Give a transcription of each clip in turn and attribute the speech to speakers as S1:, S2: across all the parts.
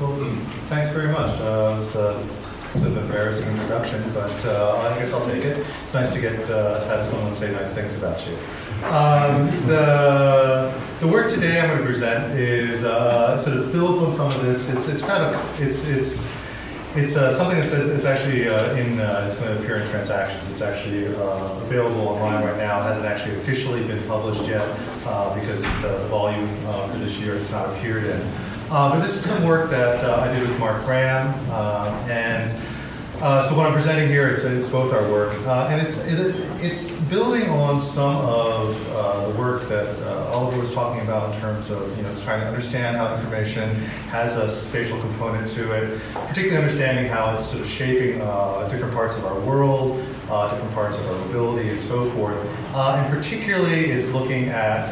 S1: Well, thanks very much. It's sort of an embarrassing introduction, but I guess I'll take it. It's nice to have someone say nice things about you. The work today I'm going to present is sort of builds on some of this. It's something that says it's actually it's going to appear in Transactions. It's actually available online right now. It hasn't actually officially been published yet because the volume for this year it's not appeared in. But this is some work that I did with Mark Graham, so what I'm presenting here, it's both our work, and it's building on some of the work that Oliver was talking about in terms of trying to understand how information has a spatial component to it, particularly understanding how it's sort of shaping different parts of our world, different parts of our mobility, and so forth. And particularly, it's looking at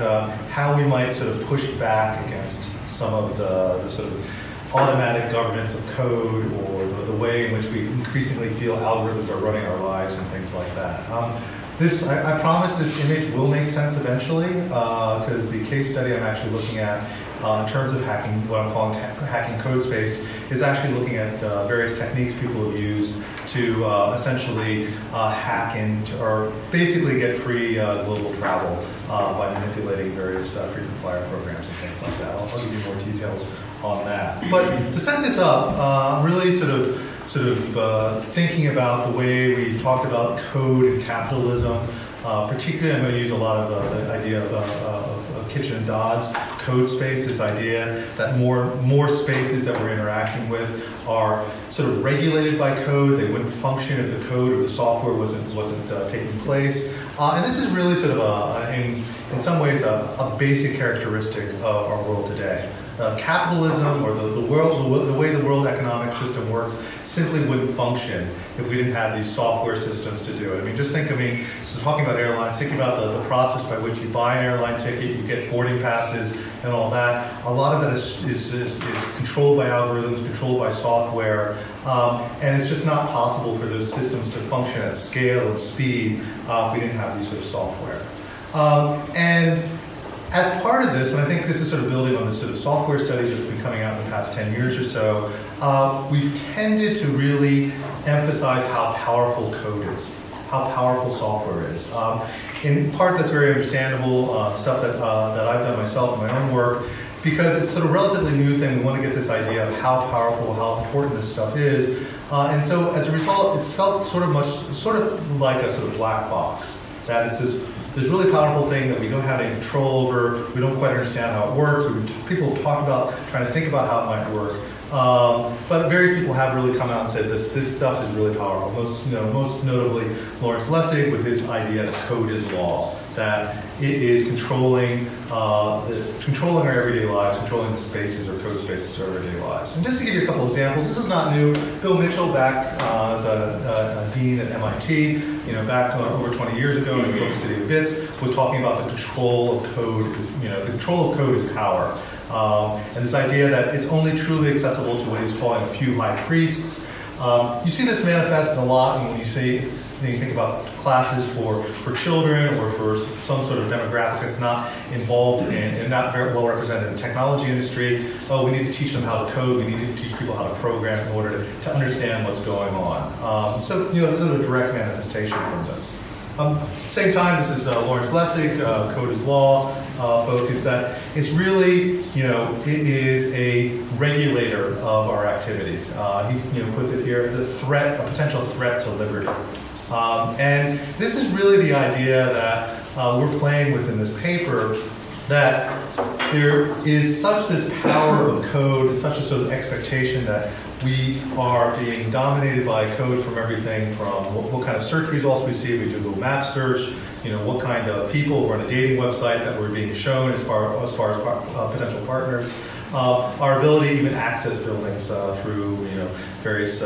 S1: how we might sort of push back against some of the sort of automatic governance of code, or the way in which we increasingly feel algorithms are running our lives and things like that. I promise this image will make sense eventually, because the case study I'm actually looking at in terms of hacking, what I'm calling hacking code space, is actually looking at various techniques people have used to essentially hack into, or basically get free global travel by manipulating various frequent flyer programs and things like that. I'll give you more details on that. But to set this up, really sort of thinking about the way we talked about code and capitalism. Particularly, I'm going to use a lot of the idea of Kitchen and Dodd's code space, this idea that more spaces that we're interacting with are sort of regulated by code. They wouldn't function if the code or the software wasn't taking place. And this is really sort of, in some ways, a basic characteristic of our world today. Capitalism, or the way the world economic system works, simply wouldn't function if we didn't have these software systems to do it. I mean, just think, so talking about airlines, thinking about the process by which you buy an airline ticket, you get boarding passes and all that. A lot of that is controlled by algorithms, controlled by software, and it's just not possible for those systems to function at scale and speed if we didn't have these sort of software. And as part of this, and I think this is sort of building on the sort of software studies that's been coming out in the past 10 years or so, we've tended to really emphasize how powerful code is, how powerful software is. In part, that's very understandable, stuff that I've done myself in my own work, because it's sort of a relatively new thing. We want to get this idea of how powerful, how important this stuff is. And so as a result, it's felt sort of like a sort of black box, that it's this really powerful thing that we don't have any control over. We don't quite understand how it works. People have talked about trying to think about how it might work. But various people have really come out and said this stuff is really powerful. Most notably Lawrence Lessig with his idea that code is law, that it is controlling our everyday lives, controlling the spaces or code spaces of our everyday lives. And just to give you a couple examples, this is not new. Bill Mitchell, back as a dean at MIT, back over 20 years ago in his book City of Bits, was talking about the control of code. The control of code is power. And this idea that it's only truly accessible to what he's calling a few high priests. You see this manifest a lot when you think about classes for children or for some sort of demographic that's not involved in and not very well represented in the technology industry. Oh, we need to teach them how to code. We need to teach people how to program in order to understand what's going on. So this is a direct manifestation from this. Same time, this is Lawrence Lessig, Code is Law, focus that it's really, it is a regulator of our activities. He puts it here as a potential threat to liberty. And this is really the idea that we're playing with in this paper, that there is such this power of code, such a sort of expectation that we are being dominated by code from everything from what kind of search results we see if we do Google Map search, what kind of people who are on a dating website that we're being shown as far as potential partners, our ability to even access buildings through various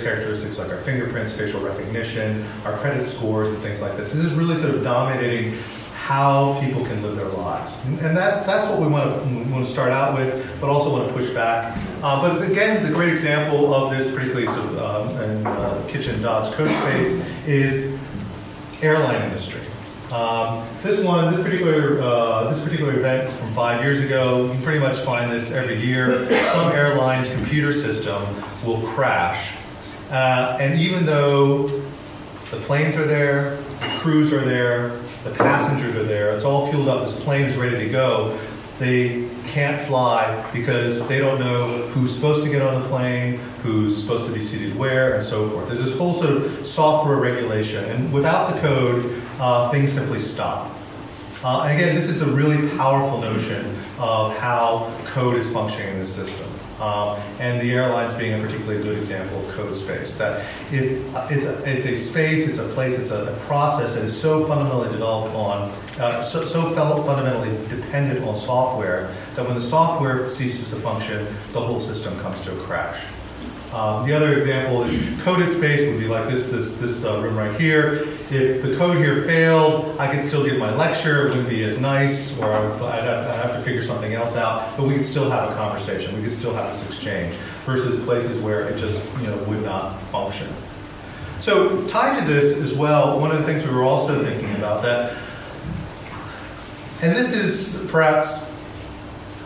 S1: characteristics like our fingerprints, facial recognition, our credit scores, and things like this. This is really sort of dominating how people can live their lives. And that's what we want to start out with, but also want to push back. But again, the great example of this, particularly sort of in Kitchen and Dodd's code space, is Airline Industry. This particular event is from 5 years ago. You can pretty much find this every year. Some airline's computer system will crash. And even though the planes are there, the crews are there, the passengers are there, it's all fueled up, this plane is ready to go, they can't fly because they don't know who's supposed to get on the plane, who's supposed to be seated where, and so forth. There's this whole sort of software regulation, and without the code, things simply stop. And again, this is the really powerful notion of how code is functioning in this system. And the airlines being a particularly good example of code space. That if it's a space, it's a place, it's a process that is so fundamentally developed on, so fundamentally dependent on software, that when the software ceases to function, the whole system comes to a crash. The other example is coded space would be like this room right here. If the code here failed, I could still give my lecture. It wouldn't be as nice, or I'd have to figure something else out. But we could still have a conversation. We could still have this exchange. Versus places where it just would not function. So tied to this as well, one of the things we were also thinking about that, and this is perhaps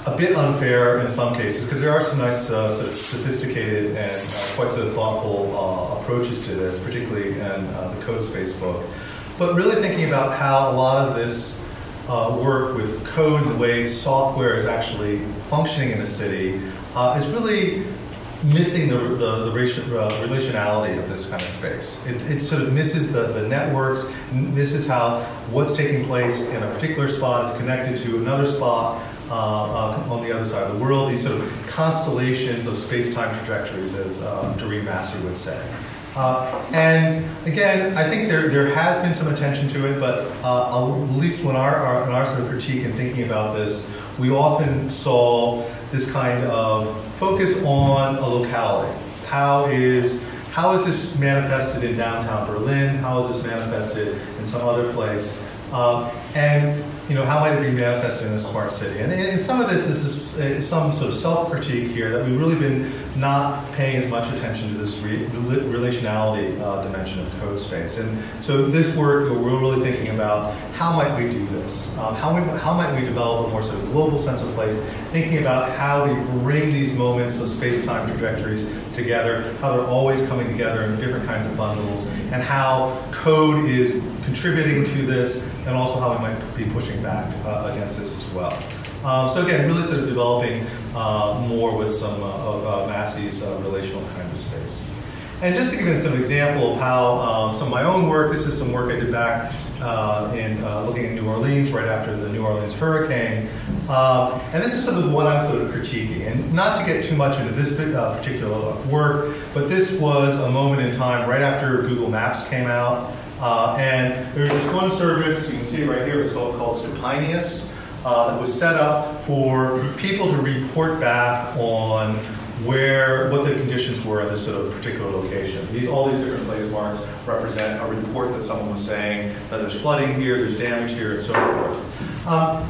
S1: a bit unfair in some cases, because there are some nice sort of sophisticated and quite sort of thoughtful approaches to this, particularly in the code space book. But really thinking about how a lot of this work with code and the way software is actually functioning in the city is really missing the relationality of this kind of space. It sort of misses the networks, misses how what's taking place in a particular spot is connected to another spot on the other side of the world, these sort of constellations of space-time trajectories, as Doreen Massey would say. And again, I think there has been some attention to it, but at least when our sort of critique and thinking about this, we often saw this kind of focus on a locality. How is this manifested in downtown Berlin? How is this manifested in some other place? And how might it be manifested in a smart city? And some of this is some sort of self-critique here that we've really been not paying as much attention to this relationality dimension of code space. And so this work, we're really thinking about how might we do this? How might we develop a more sort of global sense of place, thinking about how we bring these moments of space-time trajectories together, how they're always coming together in different kinds of bundles, and how code is contributing to this, and also how we might be pushing back against this as well. So again, really sort of developing more with some of Massey's relational kind of space. And just to give you some example of how some of my own work, this is some work I did back in looking at New Orleans right after the New Orleans hurricane. And this is sort of what I'm sort of critiquing. And not to get too much into this particular work, but this was a moment in time right after Google Maps came out. And there was this one service, you can see it right here, it's called Scopinius, that was set up for people to report back on what the conditions were in this sort of particular location. All these different place marks represent a report that someone was saying that there's flooding here, there's damage here, and so forth.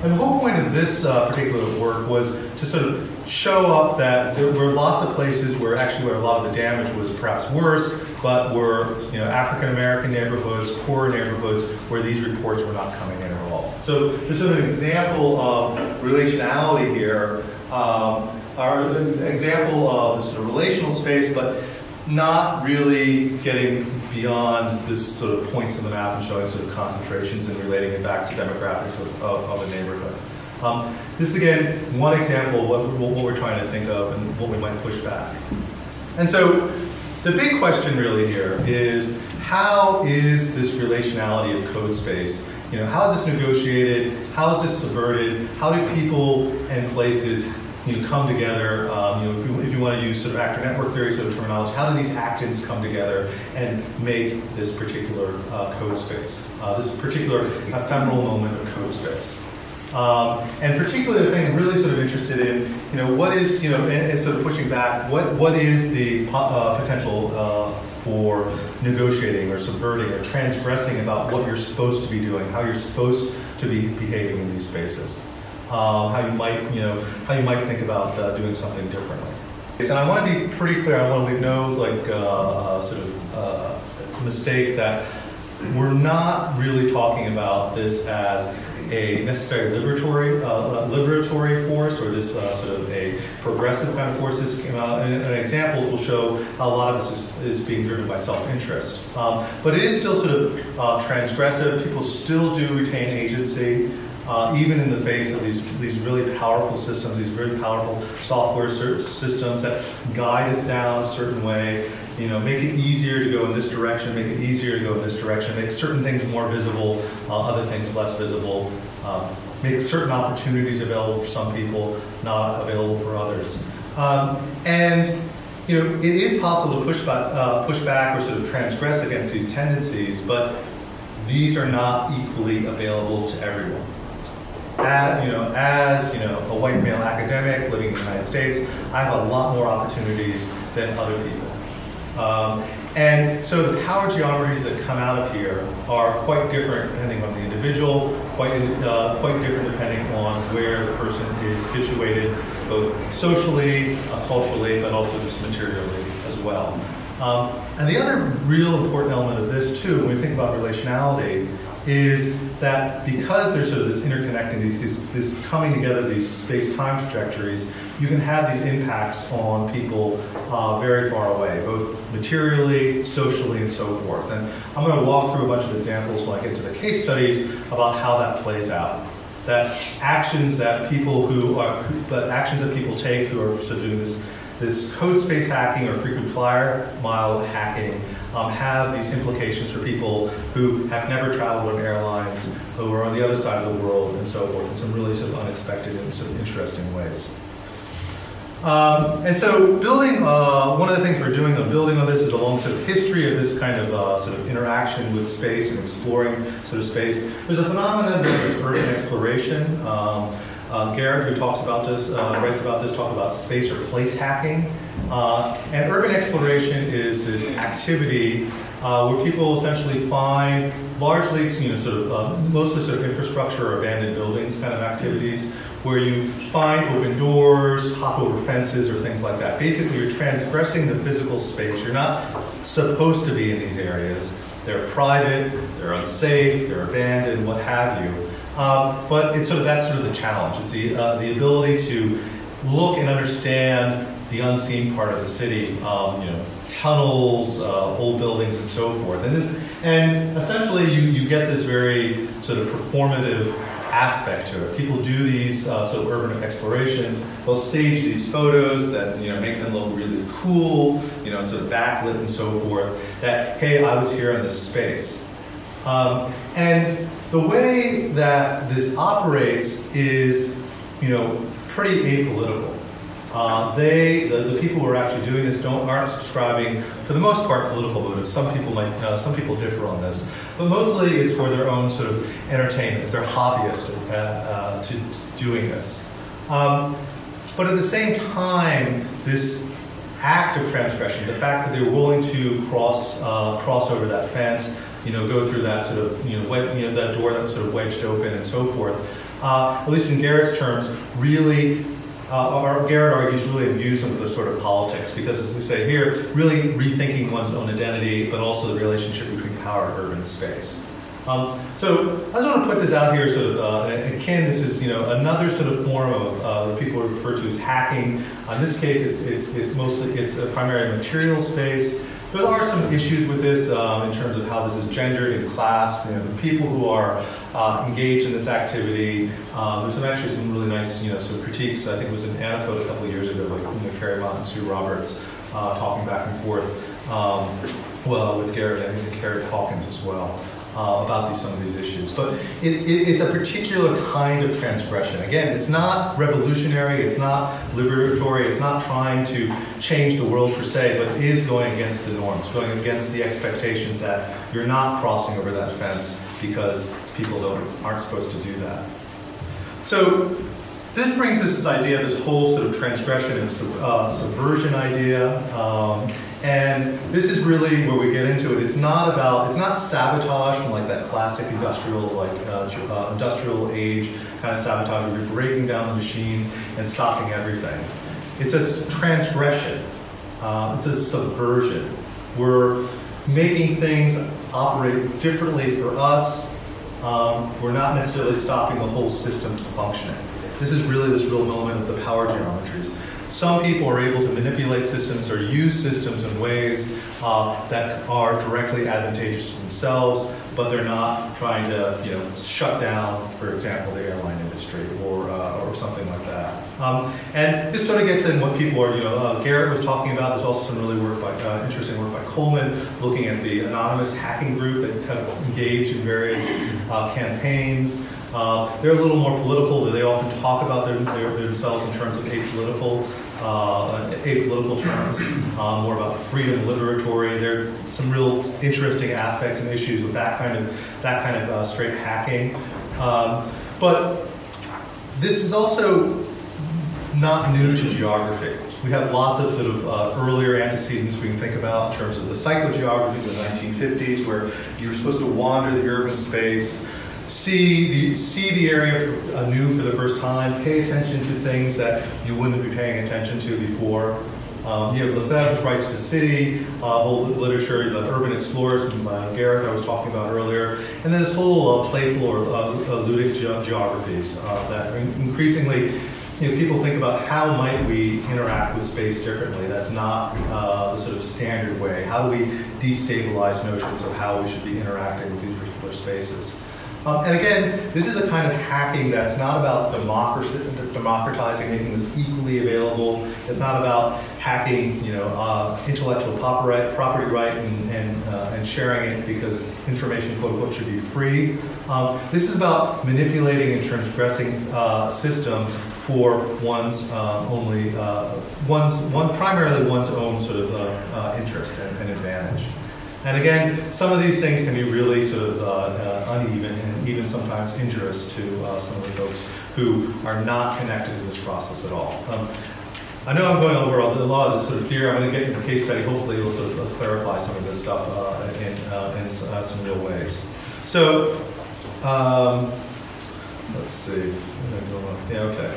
S1: And the whole point of this particular work was to sort of show up that there were lots of places where a lot of the damage was perhaps worse, but were African-American neighborhoods, poorer neighborhoods, where these reports were not coming in at all. So there's sort of an example of relationality here, or an example of this sort of relational space, but not really getting beyond this sort of points in the map and showing sort of concentrations and relating it back to demographics of a neighborhood. This is, again, one example of what we're trying to think of and what we might push back. And so the big question really here is, how is this relationality of code space? How is this negotiated? How is this subverted? How do people and places come together? If you want to use sort of actor network theory sort of terminology, how do these actants come together and make this particular code space, this particular ephemeral moment of code space? And particularly the thing I'm really sort of interested in, what is, and sort of pushing back, what is the potential for negotiating or subverting or transgressing about what you're supposed to be doing, how you're supposed to be behaving in these spaces, how you might think about doing something differently. And I want to be pretty clear. I want to leave no sort of mistake that we're not really talking about this as a necessary liberatory force, or this sort of a progressive kind of force. And examples will show how a lot of this is being driven by self-interest. But it is still sort of transgressive. People still do retain agency, even in the face of these really powerful systems, these very powerful software systems that guide us down a certain way. Make it easier to go in this direction, make it easier to go in this direction, make certain things more visible, other things less visible, make certain opportunities available for some people, not available for others. It is possible to push back or sort of transgress against these tendencies, but these are not equally available to everyone. As a white male academic living in the United States, I have a lot more opportunities than other people. And so the power geometries that come out of here are quite different depending on the individual, quite different depending on where the person is situated, both socially, culturally, but also just materially as well. And the other real important element of this too, when we think about relationality, is that because there's sort of this interconnecting, this coming together, these space-time trajectories, you can have these impacts on people very far away, both materially, socially, and so forth. And I'm going to walk through a bunch of examples when I get to the case studies about how that plays out. That actions that people take who are sort of doing this code space hacking or frequent flyer mile hacking have these implications for people who have never traveled on airlines, who are on the other side of the world, and so forth, in some really sort of unexpected and sort of interesting ways. And so building, one of the things we're doing on building on this is a long sort of history of this kind of sort of interaction with space and exploring sort of space. There's a phenomenon known as urban exploration. Garrett, who talks about this, writes about this, talks about space or place hacking. And urban exploration is this activity where people essentially find largely, mostly sort of infrastructure or abandoned buildings kind of activities, where you find open doors, hop over fences, or things like that. Basically, you're transgressing the physical space. You're not supposed to be in these areas. They're private, they're unsafe, they're abandoned, what have you. But it's that's sort of the challenge. It's the ability to look and understand the unseen part of the city, tunnels, old buildings, and so forth. And essentially, you get this very sort of performative aspect to it. People do these sort of urban explorations. They'll stage these photos that make them look really cool, sort of backlit and so forth. That, hey, I was here in this space. And the way that this operates is, pretty apolitical. The people who are actually doing this aren't subscribing, for the most part, political motives. Some people differ on this, but mostly it's for their own sort of entertainment. They're hobbyists to doing this. But at the same time, this act of transgression, the fact that they're willing to cross over that fence, go through that sort of, that door that was sort of wedged open and so forth, at least in Garrett's terms, really. Garrett argues really imbues them with a sort of politics, because as we say here, really rethinking one's own identity, but also the relationship between power and urban space. So I just want to put this out here sort of akin, this is another sort of form of what people refer to as hacking. In this case, it's primarily material space. There are some issues with this in terms of how this is gendered and classed. The people who are engaged in this activity. There's some really nice, sort of critiques. I think it was in Anecdote a couple of years ago, like Carrie Mott and Sue Roberts talking back and forth. With Garrett, I think Carrie Hawkins as well, about some of these issues. But it's a particular kind of transgression. Again, it's not revolutionary, it's not liberatory, it's not trying to change the world per se, but it is going against the norms, going against the expectations that you're not crossing over that fence because people aren't supposed to do that. So this brings us this idea, this whole sort of transgression and subversion idea. And this is really where we get into it. It's not sabotage from like that classic industrial age kind of sabotage where you're breaking down the machines and stopping everything. It's a transgression. It's a subversion. We're making things operate differently for us, we're not necessarily stopping the whole system from functioning. This is really this real moment of the power geometries. Some people are able to manipulate systems or use systems in ways that are directly advantageous to themselves, but they're not trying to, shut down, for example, the airline industry or something like that. And this sort of gets in what people are, Garrett was talking about. There's also some really interesting work by Coleman, looking at the anonymous hacking group that kind of engage in various campaigns. They're a little more political. They often talk about themselves in terms of apolitical terms, more about freedom liberatory. There are some real interesting aspects and issues with that kind of straight hacking. But this is also not new to geography. We have lots of sort of earlier antecedents we can think about in terms of the psychogeographies of the 1950s, where you're supposed to wander the urban space, see the area anew for the first time, pay attention to things that you wouldn't be paying attention to before. You have Lefebvre's Right to the City, whole literature, the urban explorers from Gareth I was talking about earlier, and then this whole playful or ludic geographies that increasingly people think about how might we interact with space differently. That's not the sort of standard way. How do we destabilize notions of how we should be interacting with these particular spaces? And again, this is a kind of hacking that's not about democratizing, making this equally available. It's not about hacking, intellectual property right and sharing it because information, quote unquote, should be free. This is about manipulating and transgressing systems for primarily one's own sort of interest and advantage. And again, some of these things can be really sort of uneven and even sometimes injurious to some of the folks who are not connected to this process at all. I know I'm going over a lot of this sort of theory. I'm going to get into the case study. Hopefully it'll sort of clarify some of this stuff in some real ways. So, let's see. Yeah, okay.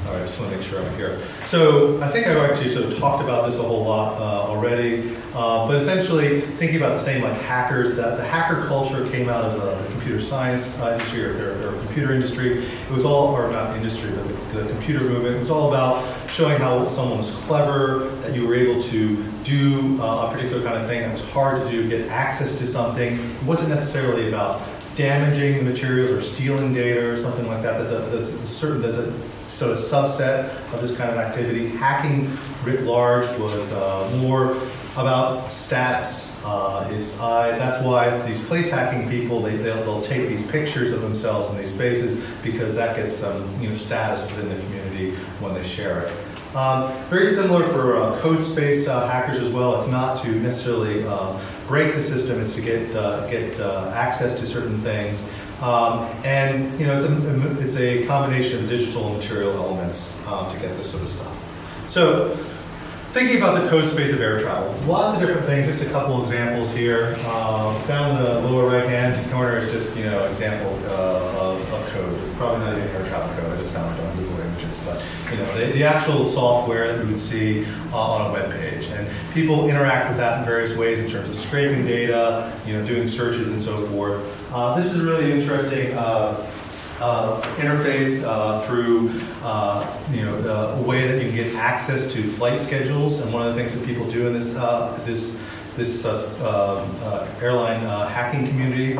S1: All right, I just want to make sure I'm here. So I think I've actually sort of talked about this a whole lot already, but essentially thinking about the same like hackers, that the hacker culture came out of the computer science industry or computer industry. It was all, or not industry, but the computer movement. It was all about showing how someone was clever, that you were able to do a particular kind of thing that was hard to do, get access to something. It wasn't necessarily about damaging the materials or stealing data or something like that. There's a sort of subset of this kind of activity. Hacking writ large was more about status. That's why these place hacking people, they'll take these pictures of themselves in these spaces because that gets some status within the community when they share it. Very similar for code space hackers as well. It's not to necessarily break the system, it's to get access to certain things. And it's a combination of digital and material elements to get this sort of stuff. So thinking about the code space of air travel, lots of different things, just a couple examples here. Down in the lower right-hand corner is just example of code. It's probably not even air travel code, I just found it on Google Images, but the actual software that you would see on a web page. And people interact with that in various ways in terms of scraping data, doing searches and so forth. This is a really interesting interface through a way that you can get access to flight schedules. And one of the things that people do in this airline hacking community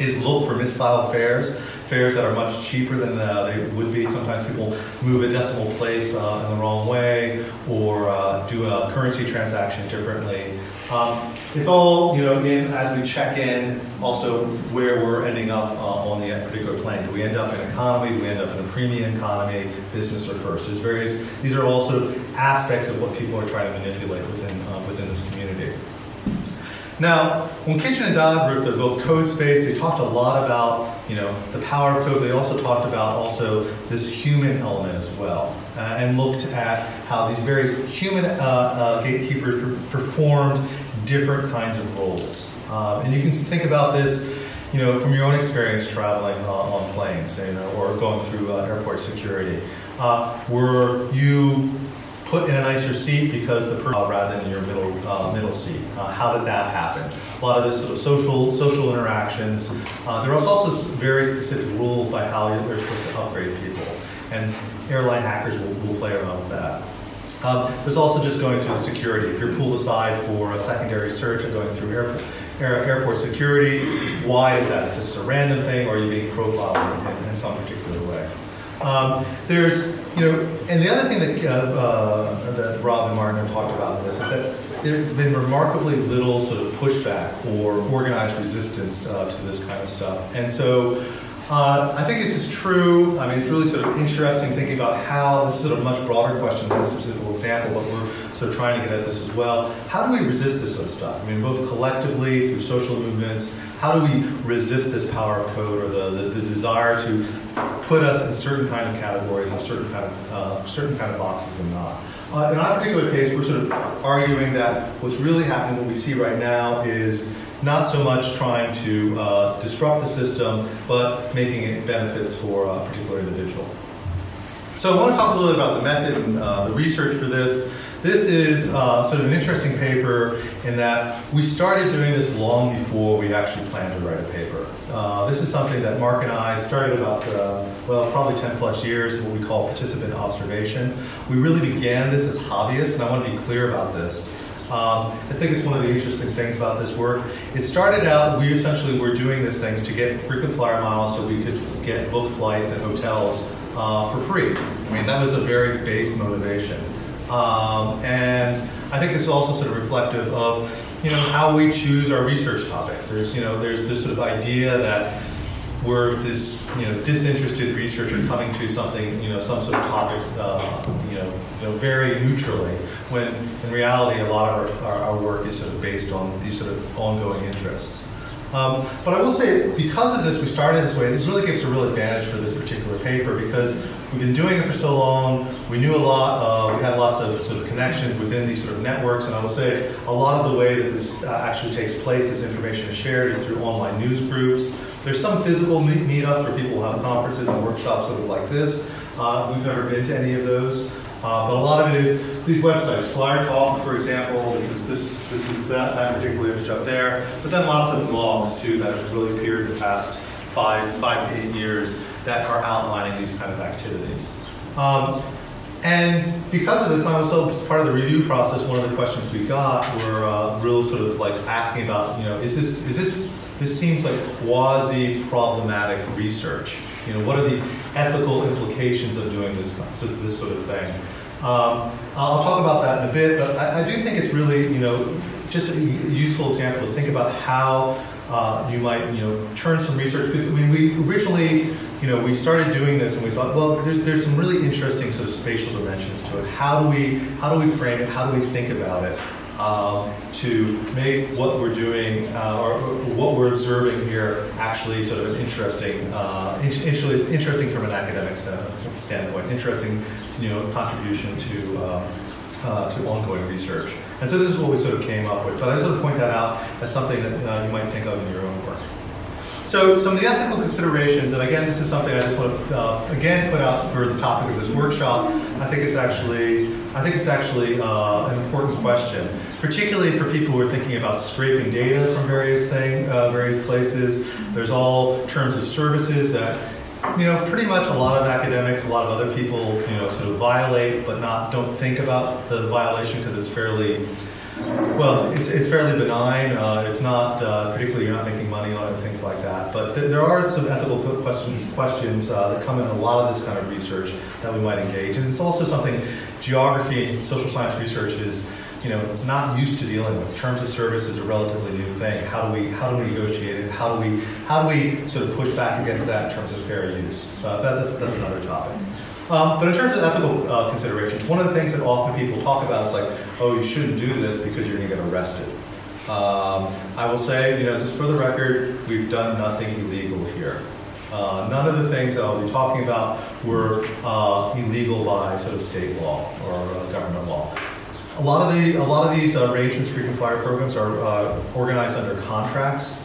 S1: is look for misfiled fares that are much cheaper than they would be. Sometimes people move a decimal place in the wrong way or do a currency transaction differently. It's all, as we check in, also where we're ending up on the particular plane. Do we end up in economy? Do we end up in a premium economy, business, or first? These are all sort of aspects of what people are trying to manipulate within this community. Now, when Kitchen and Dodd wrote the book Code Space, they talked a lot about the power of code. They also talked about this human element as well, and looked at how these various human gatekeepers performed different kinds of roles. And you can think about this, from your own experience traveling on planes, or going through airport security. Were you put in a nicer seat because the person rather than in your middle seat. How did that happen? A lot of this sort of social interactions. There are also very specific rules by how they're supposed to upgrade people, and airline hackers will play around with that. There's also just going through security. If you're pulled aside for a secondary search and going through airport security, why is that? Is this a random thing, or are you being profiled in some particular way? And the other thing that Rob and Martin have talked about in this is that there's been remarkably little sort of pushback or organized resistance to this kind of stuff. And so I think this is true. I mean, it's really sort of interesting thinking about how, this is sort of a much broader question than this specific example, but we're sort of trying to get at this as well. How do we resist this sort of stuff? I mean, both collectively, through social movements, how do we resist this power of code, or the desire to put us in certain kind of categories and certain kind of boxes and not? In our particular case, we're sort of arguing that what's really happening, what we see right now, is not so much trying to disrupt the system, but making it benefits for a particular individual. So I want to talk a little bit about the method and the research for this. This is sort of an interesting paper in that we started doing this long before we actually planned to write a paper. This is something that Mark and I started about, probably 10 plus years, what we call participant observation. We really began this as hobbyists, and I want to be clear about this. I think it's one of the interesting things about this work. It started out, we essentially were doing these things to get frequent flyer miles so we could get book flights at hotels for free. I mean, that was a very base motivation. And I think this is also sort of reflective of, how we choose our research topics. There's this sort of idea that we're this, disinterested researcher coming to something, some sort of topic, very neutrally, when in reality a lot of our work is sort of based on these sort of ongoing interests. But I will say, because of this, we started this way. This really gives a real advantage for this particular paper, because we've been doing it for so long. We knew a lot. We had lots of sort of connections within these sort of networks. And I will say, a lot of the way that this actually takes place, this information is shared, is through online news groups. There's some physical meetups where people have conferences and workshops sort of like this. We've never been to any of those. But a lot of it is these websites. Flyer Talk, for example, this is that particular image up there. But then lots of blogs, too, that have really appeared in the past 5 to 8 years that are outlining these kind of activities. And because of this, and also as part of the review process, one of the questions we got were real sort of like asking about, this seems like quasi-problematic research. What are the ethical implications of doing this sort of thing? I'll talk about that in a bit, but I do think it's really, just a useful example to think about how you might, turn some research. Because I mean, we originally, we started doing this and we thought, well, there's some really interesting sort of spatial dimensions to it. How do we frame it? How do we think about it? To make what we're doing or what we're observing here actually sort of an interesting from an academic standpoint, interesting, contribution to ongoing research. And so this is what we sort of came up with. But I just want to point that out as something that you might think of in your own work. So some of the ethical considerations, and again, this is something I just want to again put out for the topic of this workshop. I think it's actually an important question, particularly for people who are thinking about scraping data from various places. There's all terms of services that, pretty much a lot of academics, a lot of other people, sort of violate, but don't think about the violation because it's fairly. Well, it's fairly benign. It's not, particularly you're not making money on it, things like that. But there are some ethical questions that come in a lot of this kind of research that we might engage. And it's also something geography and social science research is, not used to dealing with. Terms of service is a relatively new thing. How do we negotiate it? How do we sort of push back against that in terms of fair use? That's another topic. But in terms of ethical considerations, one of the things that often people talk about is like, oh, you shouldn't do this because you're going to get arrested. I will say, just for the record, we've done nothing illegal here. None of the things that I'll be talking about were illegal by sort of state law or government law. A lot of these arrangements, frequent flyer programs, are organized under contracts.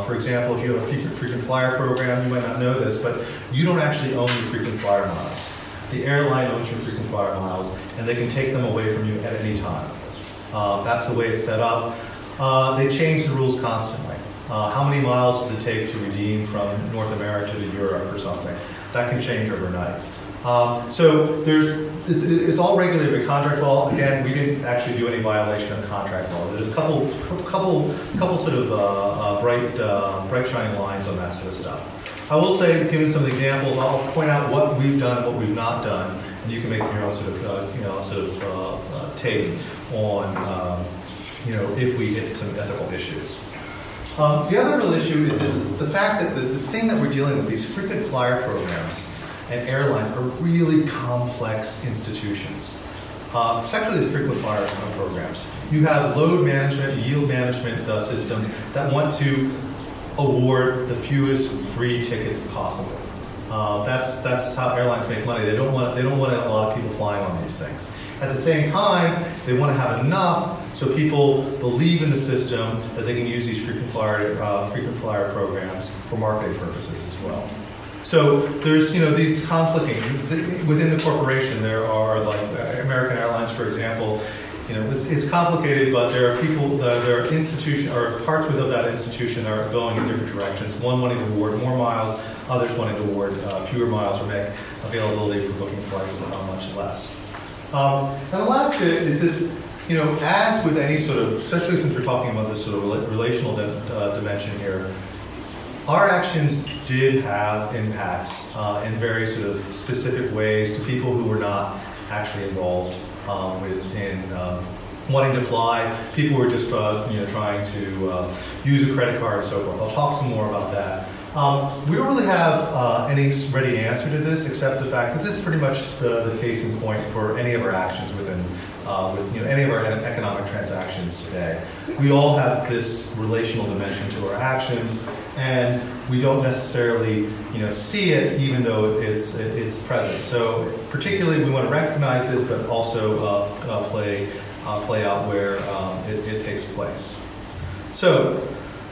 S1: For example, if you have a frequent flyer program, you might not know this, but you don't actually own the frequent flyer miles. The airline owns your frequent flyer miles, and they can take them away from you at any time. That's the way it's set up. They change the rules constantly. How many miles does it take to redeem from North America to Europe or something? That can change overnight. So it's all regulated by contract law. Again, we didn't actually do any violation of contract law. There's a couple sort of bright shining lines on that sort of stuff. I will say, given some examples, I'll point out what we've done and what we've not done, and you can make your own sort of take on if we hit some ethical issues. The other real issue is the fact that the thing that we're dealing with, these frequent flyer programs and airlines, are really complex institutions. Particularly the frequent flyer programs. You have load management, yield management systems that want to award the fewest free tickets possible. That's how airlines make money. They don't want a lot of people flying on these things. At the same time, they want to have enough so people believe in the system that they can use these frequent flyer programs for marketing purposes as well. So there's these conflicting within the corporation. There are like American Airlines, for example. It's complicated, but there are people, there are institutions or parts within that institution that are going in different directions. One wanting to award more miles, others wanting to award fewer miles or make availability for booking flights much less. And the last bit is this, as with any sort of, especially since we're talking about this sort of relational dimension here, our actions did have impacts in very sort of specific ways to people who were not actually involved in wanting to fly. People who were just trying to use a credit card and so forth. I'll talk some more about that. We don't really have any ready answer to this, except the fact that this is pretty much the case in point for any of our actions within any of our economic transactions today. We all have this relational dimension to our actions, and we don't necessarily see it, even though it's present. So particularly, we want to recognize this, but also play out where it takes place. So,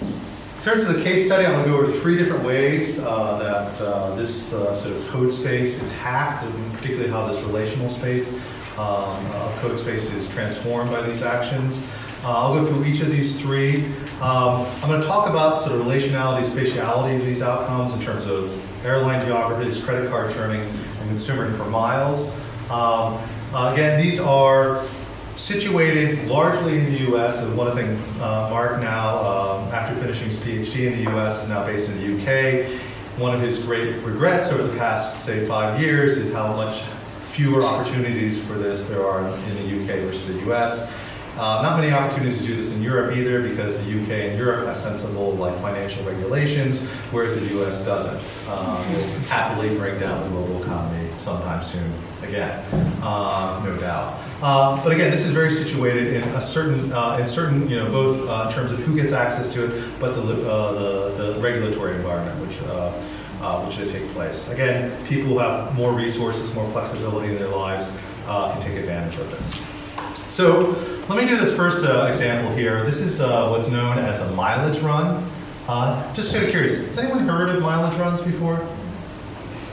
S1: in terms of the case study, I'm going to go over 3 different ways that this sort of code space is hacked, and particularly how this relational space code space is transformed by these actions. I'll go through each of these 3. I'm going to talk about sort of relationality, spatiality of these outcomes in terms of airline geographies, credit card churning, and consumer for miles. Again, these are situated largely in the U.S. And one thing, Mark now, after finishing his PhD in the U.S., is now based in the U.K. One of his great regrets over the past, say, 5 years is how much fewer opportunities for this there are in the U.K. versus the U.S. Not many opportunities to do this in Europe either, because the UK and Europe have sensible financial regulations, whereas the US doesn't. Will happily break down the global economy sometime soon again, no doubt. But again, this is very situated in certain both in terms of who gets access to it, but the regulatory environment which they take place. Again, people who have more resources, more flexibility in their lives can take advantage of this. So let me do this first example here. This is what's known as a mileage run. Just sort of curious, has anyone heard of mileage runs before?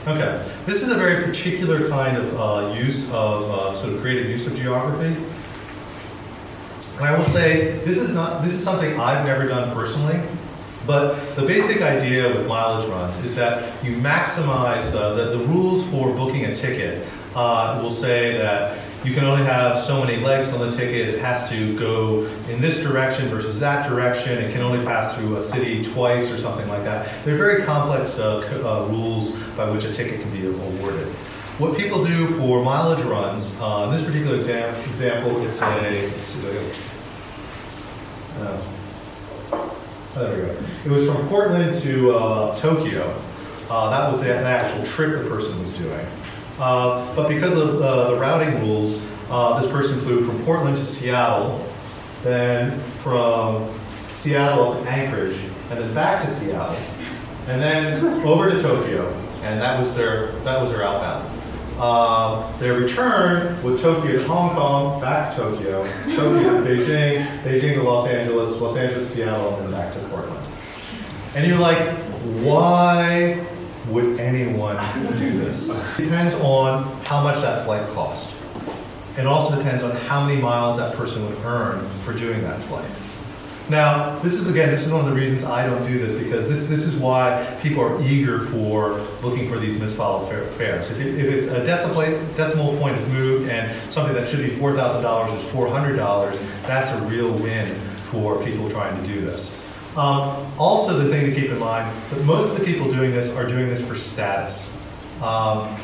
S1: Okay, this is a very particular kind of use of sort of creative use of geography. And I will say this is something I've never done personally. But the basic idea with mileage runs is that you maximize the rules for booking a ticket. Will say that you can only have so many legs on the ticket. It has to go in this direction versus that direction. It can only pass through a city twice or something like that. They're very complex rules by which a ticket can be awarded. What people do for mileage runs, in this particular example, it's there we go. It was from Portland to Tokyo. That was the actual trip the person was doing. But because of the routing rules, this person flew from Portland to Seattle, then from Seattle to Anchorage, and then back to Seattle, and then over to Tokyo, and that was their outbound. Their return was Tokyo to Hong Kong, back to Tokyo, Tokyo to Beijing, Beijing to Los Angeles to Seattle, and then back to Portland. And you're like, why would anyone do this? It depends on how much that flight cost. It also depends on how many miles that person would earn for doing that flight. Now, this is one of the reasons I don't do this, because this is why people are eager for looking for these misfollowed fares. If it's a decimal point is moved and something that should be $4,000 is $400, that's a real win for people trying to do this. Also, the thing to keep in mind, that most of the people doing this are doing this for status.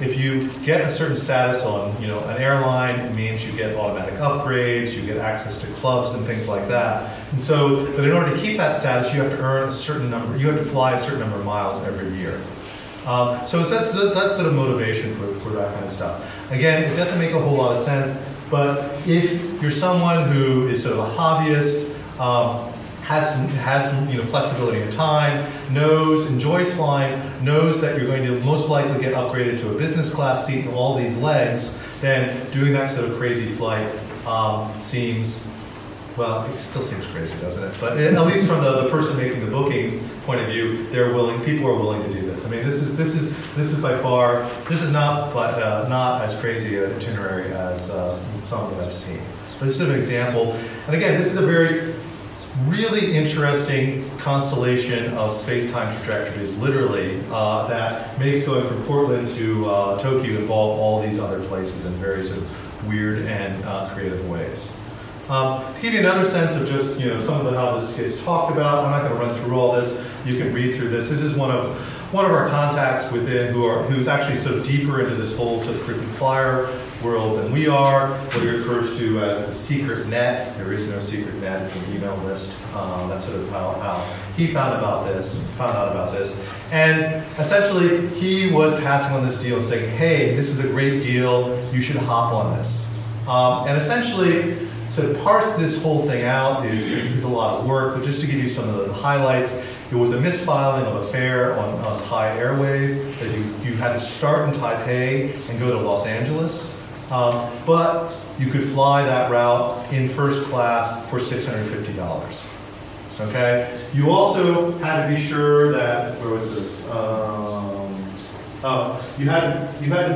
S1: If you get a certain status on, an airline, it means you get automatic upgrades, you get access to clubs and things like that. And so, but in order to keep that status, you have to earn a certain number, you have to fly a certain number of miles every year. So that's sort of motivation for that kind of stuff. Again, it doesn't make a whole lot of sense, but if you're someone who is sort of a hobbyist, has some flexibility in time, enjoys flying, knows that you're going to most likely get upgraded to a business class seat and all these legs, then doing that sort of crazy flight seems, well, it still seems crazy, doesn't it? But at least from the person making the bookings point of view, people are willing to do this. I mean, this is by far, this is not as crazy an itinerary as some that I've seen. But this is an example, and again, this is a really interesting constellation of space-time trajectories, literally, that makes going from Portland to Tokyo involve all these other places in very sort of weird and creative ways. To give you another sense of just some of how this gets talked about, I'm not going to run through all this. You can read through this. This is one of our contacts within who's actually sort of deeper into this whole sort of frequent flyer world than we are, what he refers to as the secret net. There is no secret net, it's an email list. That's sort of how he found out about this. And essentially, he was passing on this deal and saying, hey, this is a great deal, you should hop on this. And essentially, to parse this whole thing out is a lot of work, but just to give you some of the highlights, it was a misfiling of a fare on Thai Airways that you had to start in Taipei and go to Los Angeles. But you could fly that route in first class for $650. Okay? You also had to be sure that, where was this? You had to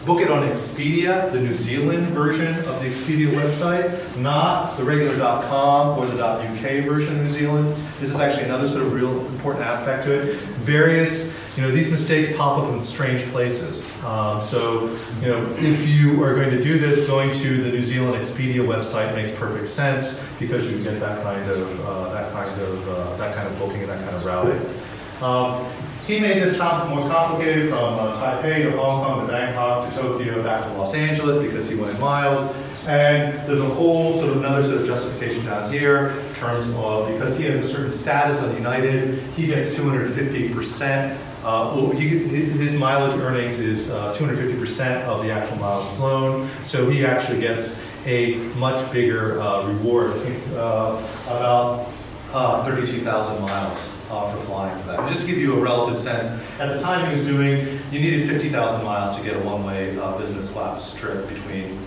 S1: book it on Expedia, the New Zealand version of the Expedia website, not the regular .com or the .uk version of New Zealand. This is actually another sort of real important aspect to it. These mistakes pop up in strange places. If you are going to do this, going to the New Zealand Expedia website makes perfect sense because you get that kind of booking and that kind of routing. He made this more complicated from Taipei to Hong Kong to Bangkok to Tokyo back to Los Angeles because he wanted miles. And there's a whole another sort of justification down here in terms of, because he has a certain status on United, he gets 250%. His mileage earnings is 250% of the actual miles flown. So he actually gets a much bigger reward, I think about 32,000 miles. For flying for that. And just to give you a relative sense, at the time he was doing, you needed 50,000 miles to get a one-way business class trip between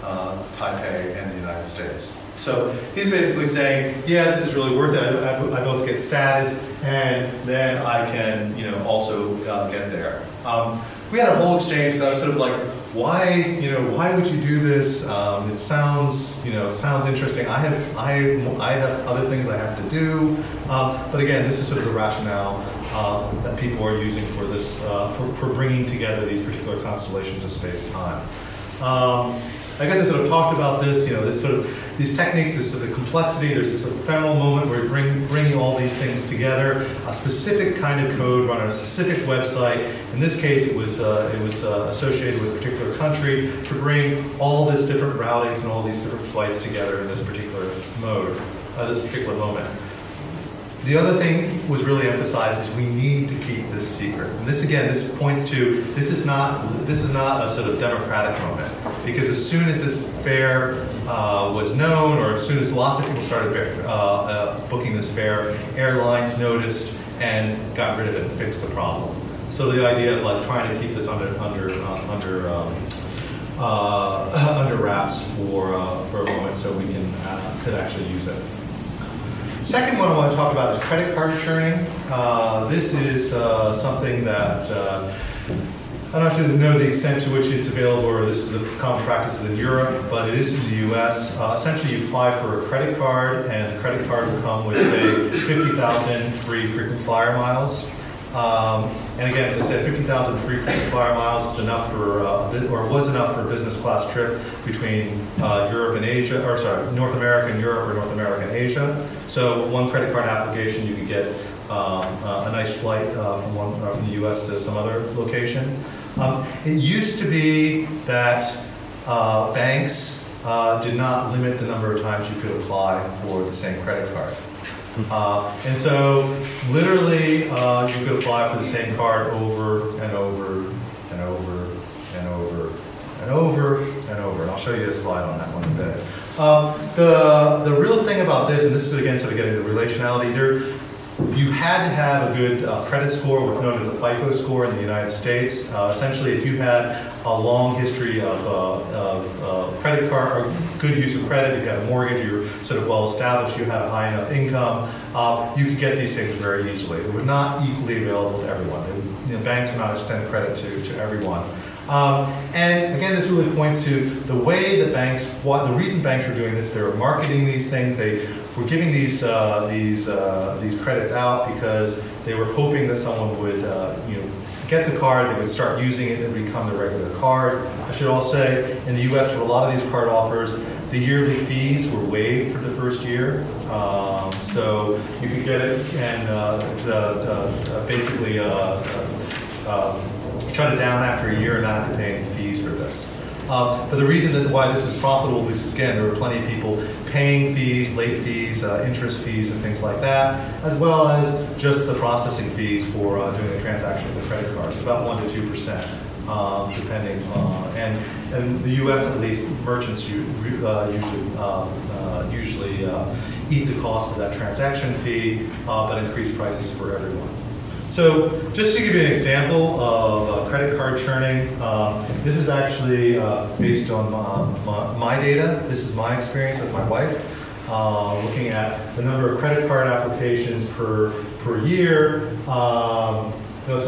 S1: Taipei and the United States. So he's basically saying, yeah, this is really worth it. I both get status, and then I can, also get there. We had a whole exchange because I was sort of like, why would you do this? It sounds interesting. I have other things I have to do. But again, this is sort of the rationale that people are using for this, for bringing together these particular constellations of space-time. I guess I sort of talked about this, these techniques, this sort of complexity, there's this ephemeral moment where you're bringing all these things together, a specific kind of code run on a specific website. In this case, it was associated with a particular country to bring all this different routings and all these different flights together in this particular mode, this particular moment. The other thing was really emphasized is we need to keep this secret. And this points to, this is not a sort of democratic moment, because as soon as this fare was known, or as soon as lots of people started booking this fare, airlines noticed and got rid of it and fixed the problem. So the idea of trying to keep this under wraps for a moment so we could actually use it. Second one I want to talk about is credit card churning. This is something that I don't have to know the extent to which it's available, or this is a common practice in Europe, but it is in the US. Essentially, you apply for a credit card, and the credit card will come with, say, 50,000 free frequent flyer miles. And again, as I said, 50,000 free frequent flyer miles is enough for, or was enough for a business class trip between Europe and Asia, or sorry, North America and Europe, or North America and Asia. So one credit card application, you could get a nice flight from the US to some other location. It used to be that banks did not limit the number of times you could apply for the same credit card. And so, literally, you could apply for the same card over and over and over and over and over and over. And I'll show you a slide on that one in a bit. The real thing about this, and this is again sort of getting to relationality, you had to have a good credit score, what's known as a FICO score in the United States. Essentially, if you had a long history of credit card, or good use of credit, if you had a mortgage, you were sort of well established, you had a high enough income, you could get these things very easily. They were not equally available to everyone. Banks would not extend credit to everyone. And again, this really points to the way that banks, the reason banks were doing this, they were marketing these things, they were giving these credits out because they were hoping that someone would get the card, they would start using it, and become the regular card. I should also say, in the US, for a lot of these card offers, the yearly fees were waived for the first year. So you could get it and basically shut it down after a year and not have to pay any fees for this. But the reason why this is profitable is, again, there were plenty of people paying fees, late fees, interest fees, and things like that, as well as just the processing fees for doing the transaction with the credit cards, about 1% to 2%, depending on. And in the U.S., at least, merchants usually eat the cost of that transaction fee, but increase prices for everyone. So just to give you an example of credit card churning, this is actually based on my data. This is my experience with my wife, looking at the number of credit card applications per year. It's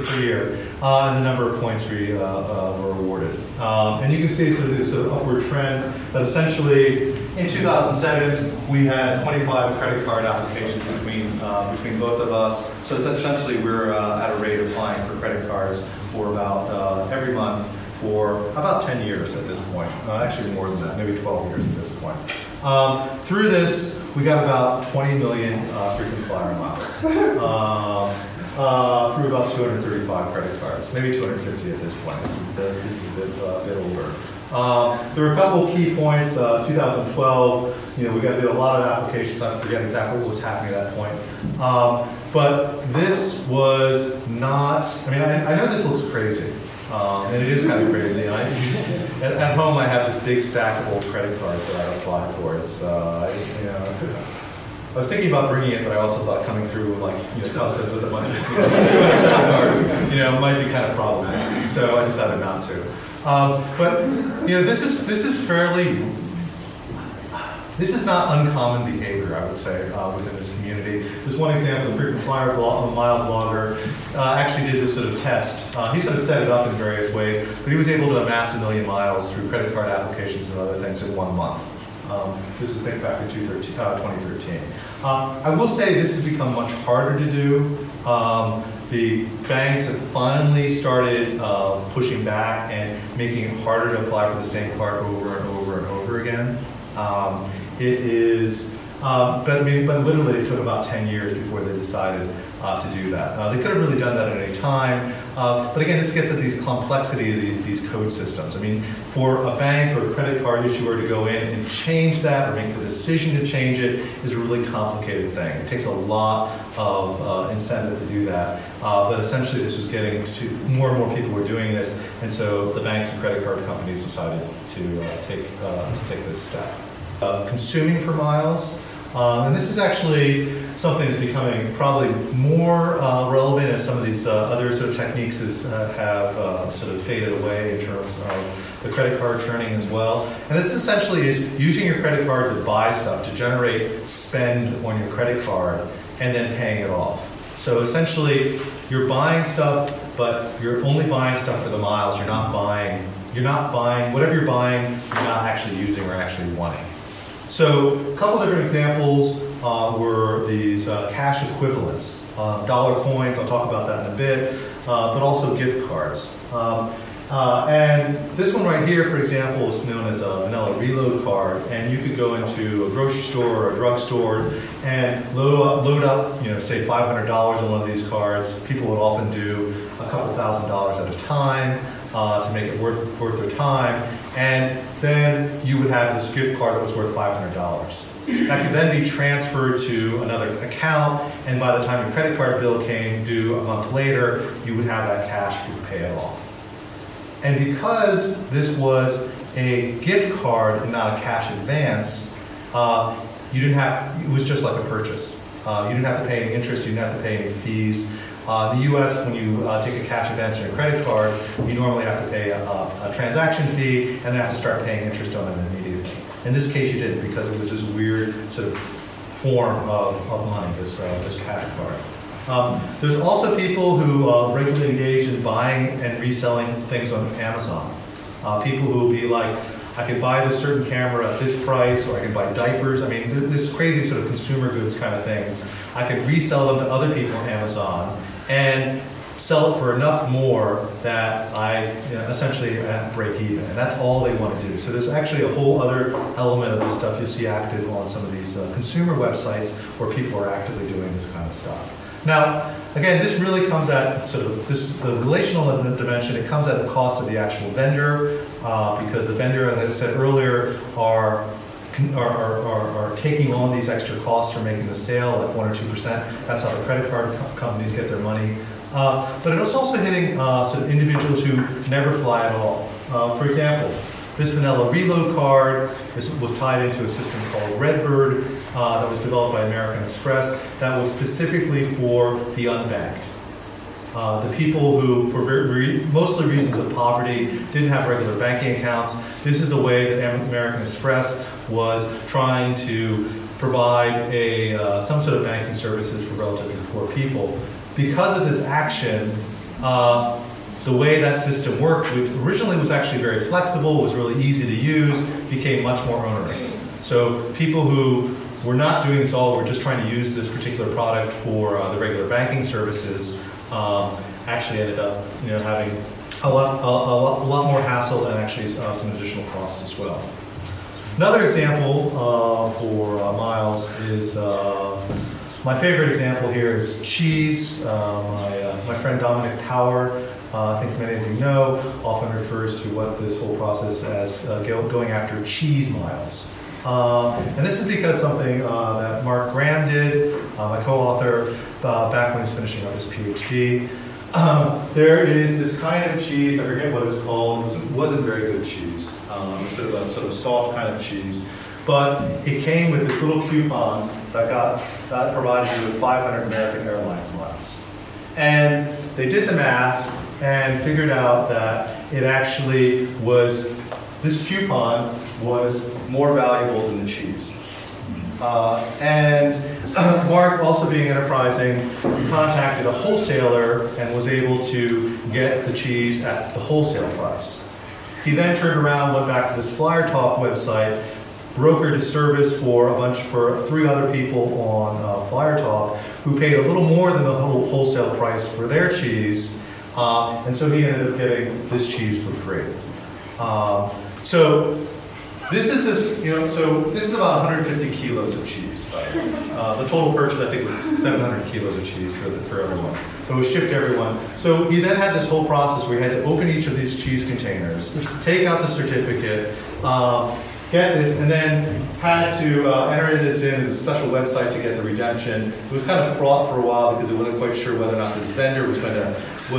S1: per year. And the number of points we were awarded. And you can see sort of upward trend that essentially in 2007 we had 25 credit card applications between both of us. So essentially we're at a rate of applying for credit cards for about every month for about 10 years at this point. Actually more than that, maybe 12 years at this point. Through this, we got about 20 million frequent flyer miles. Through about 235 credit cards, maybe 250 at this point. This is a bit older. There were a couple of key points. 2012, we did a lot of applications. I forget exactly what was happening at that point. But this was not. I mean, I know this looks crazy, and it is kind of crazy. At home, I have this big stack of old credit cards that I applied for. It's I was thinking about bringing it, but I also thought coming through customs with a bunch of cards, might be kind of problematic. So I decided not to. But this is fairly. This is not uncommon behavior, I would say, within this community. There's one example, the frequent flyer mile blogger actually did this sort of test. He sort of set it up in various ways, but he was able to amass 1 million miles through credit card applications and other things in 1 month. This is Think Back to 2013. I will say this has become much harder to do. The banks have finally started pushing back and making it harder to apply for the same card over and over and over again. But literally it took about 10 years before they decided to do that. They could have really done that at any time. But again, this gets at these complexity of these code systems. I mean, for a bank or a credit card issuer to go in and change that or make the decision to change it is a really complicated thing. It takes a lot of incentive to do that. But essentially this was getting to, more and more people were doing this, and so the banks and credit card companies decided to take this step. Consuming for miles. And this is actually something that's becoming probably more relevant as some of these other sort of techniques have sort of faded away in terms of the credit card churning as well. And this essentially is using your credit card to buy stuff, to generate spend on your credit card, and then paying it off. So essentially, you're buying stuff, but you're only buying stuff for the miles. You're not buying, whatever you're buying, you're not actually using or actually wanting. So a couple different examples were these cash equivalents, dollar coins, I'll talk about that in a bit, but also gift cards. And this one right here, for example, is known as a vanilla reload card, and you could go into a grocery store or a drugstore and load up, say $500 on one of these cards. People would often do a couple $1,000s at a time to make it worth their time, and then you would have this gift card that was worth $500. That could then be transferred to another account, and by the time your credit card bill came due a month later, you would have that cash to pay it off. And because this was a gift card and not a cash advance, it was just like a purchase. You didn't have to pay any interest, you didn't have to pay any fees. In the US, when you take a cash advance on your credit card, you normally have to pay a transaction fee and then have to start paying interest on it immediately. In this case, you didn't, because it was this weird sort of form of money, this cash card. There's also people who regularly engage in buying and reselling things on Amazon. People who will be like, I can buy this certain camera at this price, or I can buy diapers. I mean, this crazy sort of consumer goods kind of things. I can resell them to other people on Amazon and sell it for enough more that I essentially break even. And that's all they want to do. So there's actually a whole other element of this stuff you'll see active on some of these consumer websites where people are actively doing this kind of stuff. Now, again, this really comes at the relational dimension. It comes at the cost of the actual vendor, because the vendor, as I said earlier, are taking on these extra costs for making the sale, like 1 or 2%. That's how the credit card companies get their money. But it was also hitting sort of individuals who never fly at all. For example, this vanilla reload card was tied into a system called Redbird that was developed by American Express that was specifically for the unbanked. The people who, for mostly reasons of poverty, didn't have regular banking accounts. This is a way that American Express was trying to provide some sort of banking services for relatively poor people. Because of this action, the way that system worked, which originally was actually very flexible, was really easy to use, became much more onerous. So people who were not doing this all, were just trying to use this particular product for the regular banking services, actually ended up having a lot more hassle and actually some additional costs as well. Another example for Miles is my favorite example here is cheese. My friend Dominic Power, I think many of you know, often refers to what this whole process as going after cheese miles. And this is because something that Mark Graham did, my co-author, back when he was finishing up his PhD. There is this kind of cheese, I forget what it's called, it wasn't very good cheese, sort of soft kind of cheese. But it came with this little coupon that provided you with 500 American Airlines miles. And they did the math and figured out that it actually was, this coupon was more valuable than the cheese. And Mark, also being enterprising, contacted a wholesaler and was able to get the cheese at the wholesale price. He then turned around, went back to this Flyer Talk website, brokered a service for 3 other people on Flyer Talk who paid a little more than the wholesale price for their cheese, and so he ended up getting this cheese for free. So this is about 150 kilos of cheese. The total purchase, I think, was 700 kilos of cheese for everyone. But it was shipped to everyone. So he then had this whole process where he had to open each of these cheese containers, take out the certificate, get this, and then had to enter this in a special website to get the redemption. It was kind of fraught for a while because it wasn't quite sure whether or not this vendor was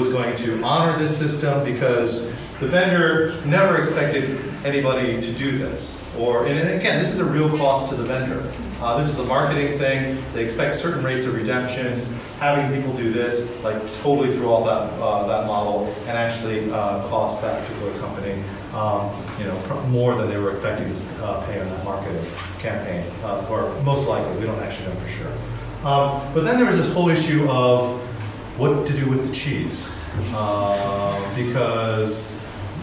S1: going to honor this system, because the vendor never expected anybody to do this. And again, this is a real cost to the vendor. This is a marketing thing. They expect certain rates of redemptions. Having people do this, like, totally threw off that model and actually cost that particular company, more than they were expecting to pay on that marketing campaign, or most likely. We don't actually know for sure. But then there was this whole issue of what to do with the cheese, because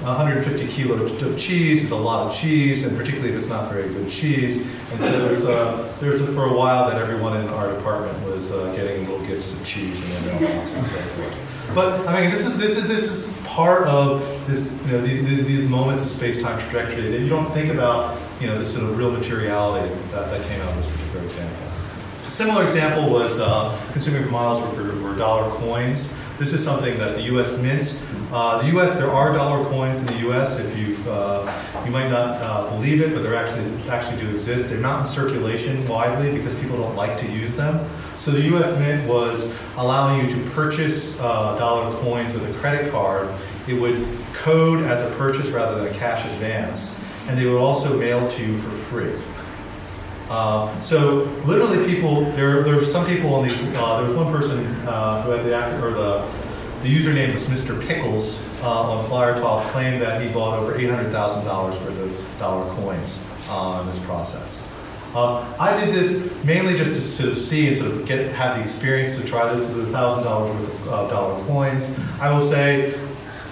S1: 150 kilos of cheese is a lot of cheese, and particularly if it's not very good cheese. And so there was for a while that everyone in our department was getting little gifts of cheese in their mailbox and so forth. But I mean, this is part of this, these moments of space-time trajectory that you don't think about, this sort of real materiality that came out of this particular example. A similar example was consuming miles were dollar coins. This is something that the U.S. Mint. The U.S. there are dollar coins in the U.S. If you might not believe it, but they actually do exist. They're not in circulation widely because people don't like to use them. So the U.S. Mint was allowing you to purchase dollar coins with a credit card. It would code as a purchase rather than a cash advance, and they would also mail to you for free. So literally, there were some people on these. There was one person who had the username was Mr. Pickles on Flyer Talk, claimed that he bought over $800,000 worth of dollar coins in this process. I did this mainly just to sort of see and sort of have the experience to try this. This is $1,000 worth of dollar coins. I will say,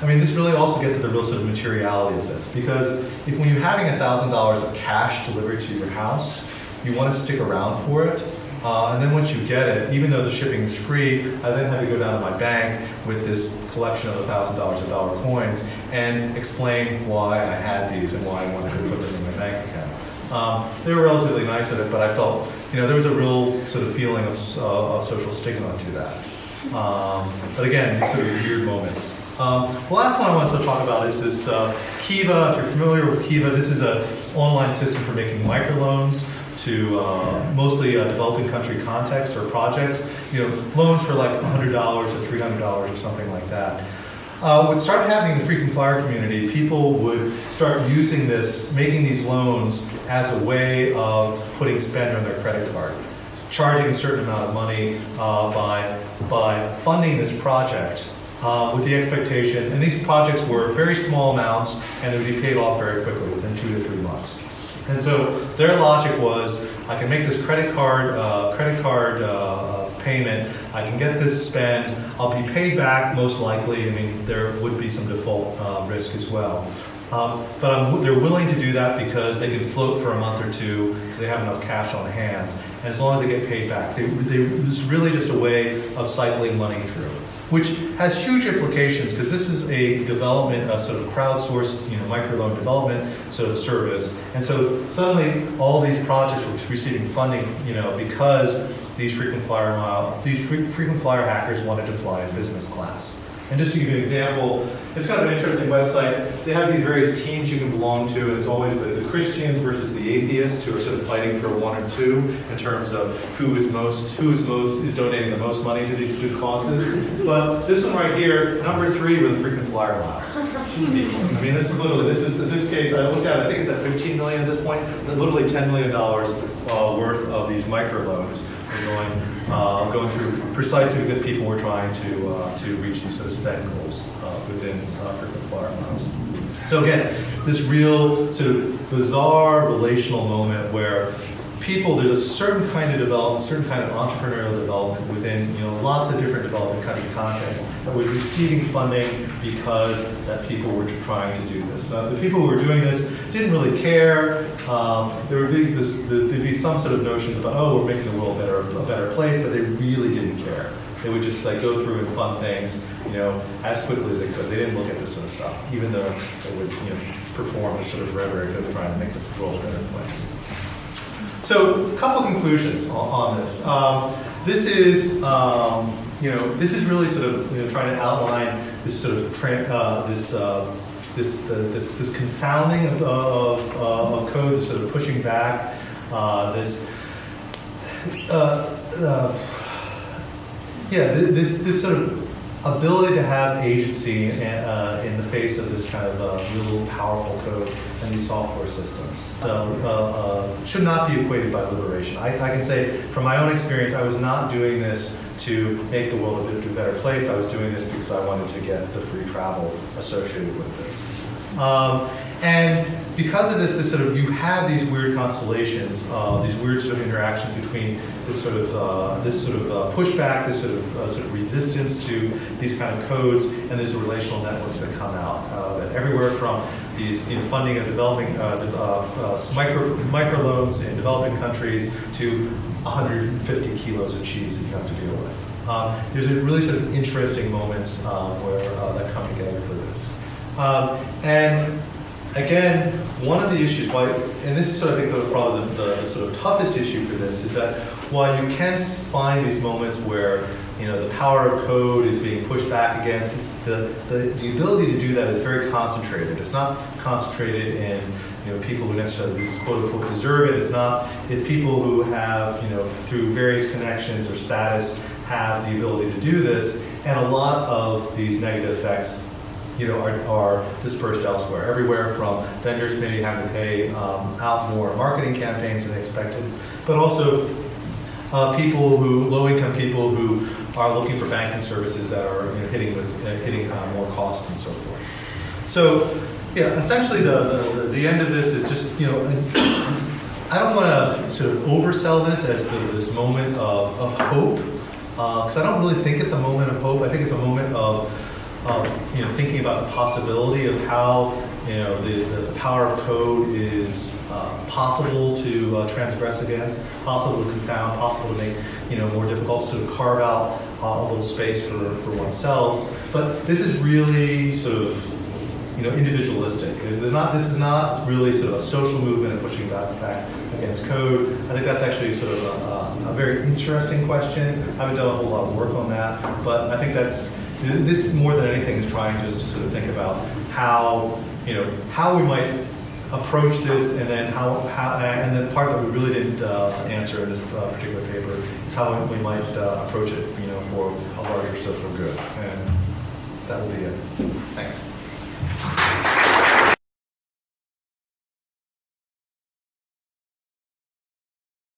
S1: this really also gets at the real sort of materiality of this, because if when you're having $1,000 of cash delivered to your house, you want to stick around for it. And then once you get it, even though the shipping is free, I then had to go down to my bank with this collection of $1,000 of dollar coins and explain why I had these and why I wanted to put them in my bank account. They were relatively nice at it, but I felt, there was a real sort of feeling of social stigma to that. But again, these sort of weird moments. The last one I want to talk about is this Kiva. If you're familiar with Kiva, this is an online system for making microloans to mostly developing country contexts or projects. Loans for like $100 or $300 or something like that. What started happening in the frequent flyer community, people would start using this, making these loans as a way of putting spend on their credit card, charging a certain amount of money by funding this project with the expectation, and these projects were very small amounts, and they would be paid off very quickly, within 2 to 3 months. And so their logic was, I can make this credit card payment, I can get this spend, I'll be paid back most likely. There would be some default risk as well. But they're willing to do that because they can float for a month or two because they have enough cash on hand. And as long as they get paid back, it's really just a way of cycling money through, which has huge implications because this is a development, a sort of crowdsourced, microloan development sort of service. And so suddenly all these projects were receiving funding, because these frequent flyer hackers wanted to fly in business class. And just to give you an example, it's kind of an interesting website. They have these various teams you can belong to, and it's always the Christians versus the atheists who are sort of fighting for one or two in terms of who is donating the most money to these good causes. But this one right here, number 3 were the frequent flyer miles. This is literally, in this case, I looked at it, I think it's at 15 million at this point, literally $10 million worth of these microloans are going through precisely because people were trying to reach these sort of spend goals within frequent flyer miles. So again, this real sort of bizarre relational moment where there's a certain kind of development, certain kind of entrepreneurial development within lots of different developing country contexts that was receiving funding because that people were trying to do this. The people who were doing this didn't really care. There would be some sort of notions about, we're making the world a better place, but they really didn't care. They would just go through and fund things, as quickly as they could. They didn't look at this sort of stuff, even though they would, perform this sort of rhetoric of trying to make the world a better place. So, a couple conclusions on this. This is really sort of trying to outline this sort of this confounding of code, this sort of pushing back, this sort of ability to have agency in the face of this kind of real powerful code and these software systems should not be equated by liberation. I can say from my own experience, I was not doing this to make the world a better place. I was doing this because I wanted to get the free travel associated with this. And because of this sort of, you have these weird constellations, these weird sort of interactions between this sort of pushback, this sort of resistance to these kind of codes, and these relational networks that come out. Everywhere from these funding of developing microloans in developing countries to 150 kilos of cheese that you have to deal with. There's a really sort of interesting moments where that come together for this. And again, one of the issues, and this is sort of, I think, probably the sort of toughest issue for this, is that while you can find these moments where the power of code is being pushed back against, the ability to do that is very concentrated. It's not concentrated in people who necessarily quote unquote deserve it. It's people who have through various connections or status have the ability to do this, and a lot of these negative effects are dispersed elsewhere. Everywhere from vendors maybe having to pay out more marketing campaigns than they expected, but also low-income people who are looking for banking services that are hitting more costs and so forth. So, yeah, essentially the end of this is just I don't want to sort of oversell this as sort of this moment of hope, because I don't really think it's a moment of hope. I think it's a moment of thinking about the possibility of how the power of code is possible to transgress against, possible to confound, possible to make more difficult, sort of carve out a little space for oneself. But this is really sort of individualistic. This is not really sort of a social movement and pushing back against code. I think that's actually sort of a very interesting question. I haven't done a whole lot of work on that, but I think this more than anything is trying just to sort of think about how we might approach this, and then and the part that we really didn't answer in this particular paper is how we might approach it, for a larger social good. And that will be it. Thanks.